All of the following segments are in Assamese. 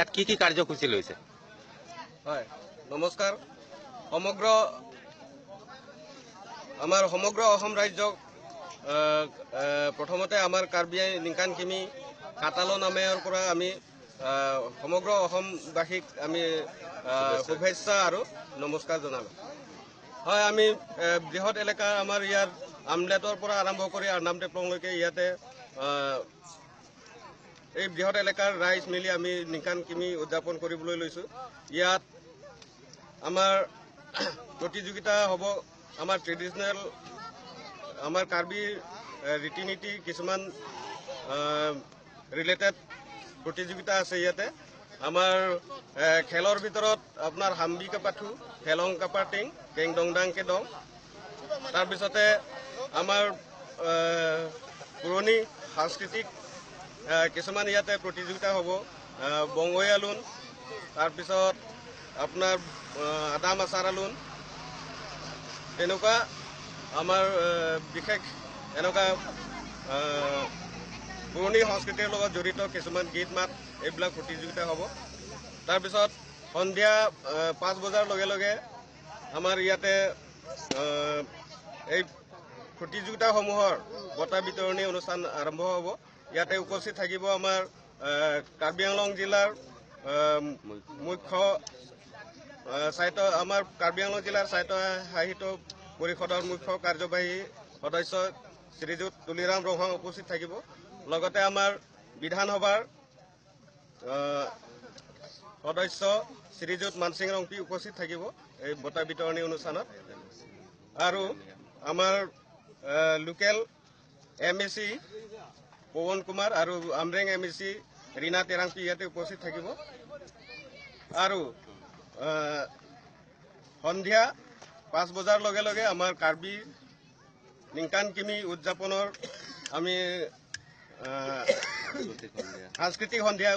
ইয়াত কি কাৰ্যসূচী লৈছে? হয়, নমস্কাৰ। আমাৰ সমগ্ৰ অসম ৰাজ্যক প্ৰথমতে আমাৰ কাৰ্বি নিকান কিমি কাটালো নামেৰ পৰা আমি সমগ্ৰ অসমবাসীক আমি শুভেচ্ছা আৰু নমস্কাৰ জনালোঁ। হয়, আমি বৃহৎ এলেকা আমাৰ ইয়াত আমলেটৰ পৰা আৰম্ভ কৰি আৰনাম টেপলংলৈকে ইয়াতে এই বৃহৎ এলেকাৰ ৰাইজ মিলি আমি নিকান কিমি উদযাপন কৰিবলৈ লৈছোঁ। ইয়াত আমাৰ প্ৰতিযোগিতা হ'ব, আমাৰ ট্ৰেডিশ্যনেল আমাৰ কাৰ্বি ৰীতি নীতি কিছুমান ৰিলেটেড প্ৰতিযোগিতা আছে ইয়াতে। আমাৰ খেলৰ ভিতৰত আপোনাৰ হাম্বি কাপাঠু, খেলং কাপাৰ টিং, কেং ডং ডাং কে ডং। তাৰপিছতে আমাৰ পুৰণি সাংস্কৃতিক কিছুমান ইয়াতে প্ৰতিযোগিতা হ'ব, বংগৈ আলুন, তাৰপিছত আপোনাৰ আদাম আচাৰ আলুন, তেনেকুৱা আমাৰ বিশেষ এনেকুৱা পুৰণি সংস্কৃতিৰ লগত জড়িত কিছুমান গীত মাত এইবিলাক প্ৰতিযোগিতা হ'ব। তাৰপিছত সন্ধিয়া 5 বজাৰ লগে লগে আমাৰ ইয়াতে এই প্ৰতিযোগিতাসমূহৰ বঁটা বিতৰণী অনুষ্ঠান আৰম্ভ হ'ব। ইয়াতে উপস্থিত থাকিব আমাৰ কাৰ্বি আংলং জিলাৰ মুখ্য আমাৰ কাৰ্বি আংলং জিলাৰ স্বায়ত্ত সাহিত্য পৰিষদৰ মুখ্য কাৰ্যবাহী সদস্য শ্ৰীযুত তুলিৰাম ৰহং উপস্থিত থাকিব। লগতে আমাৰ বিধানসভাৰ সদস্য শ্ৰীযুত মানসিং ৰংপি উপস্থিত থাকিব এই বঁটা বিতৰণী অনুষ্ঠানত। আৰু আমাৰ লোকেল MEC পৱন কুমাৰ আৰু আমৰেং MEC ৰীনা তেৰাংপি ইয়াতে উপস্থিত থাকিব। আৰু সন্ধিয়া 5 বজাৰ লগে লগে আমাৰ কাৰ্বি নিকান কিমি উদযাপনৰ আমি সাংস্কৃতিক সন্ধিয়া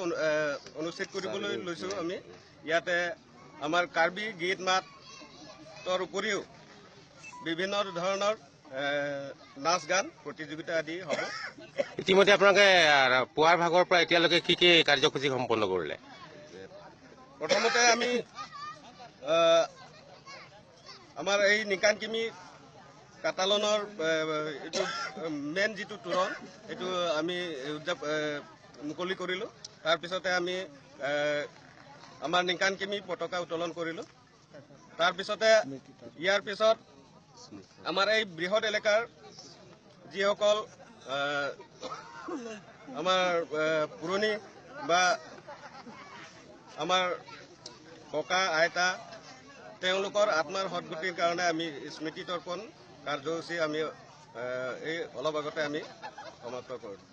অনুষ্ঠিত কৰিবলৈ লৈছোঁ। আমি ইয়াতে আমাৰ কাৰ্বি গীত মাতৰ উপৰিও বিভিন্ন ধৰণৰ নাচ গান প্ৰতিযোগিতা আদি হ'ব। ইতিমধ্যে আপোনালোকে পুৱাৰ ভাগৰ পৰা এতিয়ালৈকে কি কাৰ্যসূচী সম্পন্ন কৰিলে? প্ৰথমতে আমি আমাৰ এই নিকান কিমি কাটালনৰ এইটো মেইন যিটো তোৰণ এইটো আমি মুকলি কৰিলোঁ। তাৰপিছতে আমি আমাৰ নিকান কিমি পতাকা উত্তোলন কৰিলোঁ। তাৰপিছতে ইয়াৰ পিছত আমাৰ এই বৃহৎ এলেকাৰ যিসকল আমাৰ পুৰণি বা আমাৰ ককা আইতা তেওঁলোকৰ আত্মাৰ সদ্গতিৰ কাৰণে আমি স্মৃতি তৰ্পণ কাৰ্যসূচী আমি এই অলপ আগতে আমি সমাপ্ত কৰিলোঁ।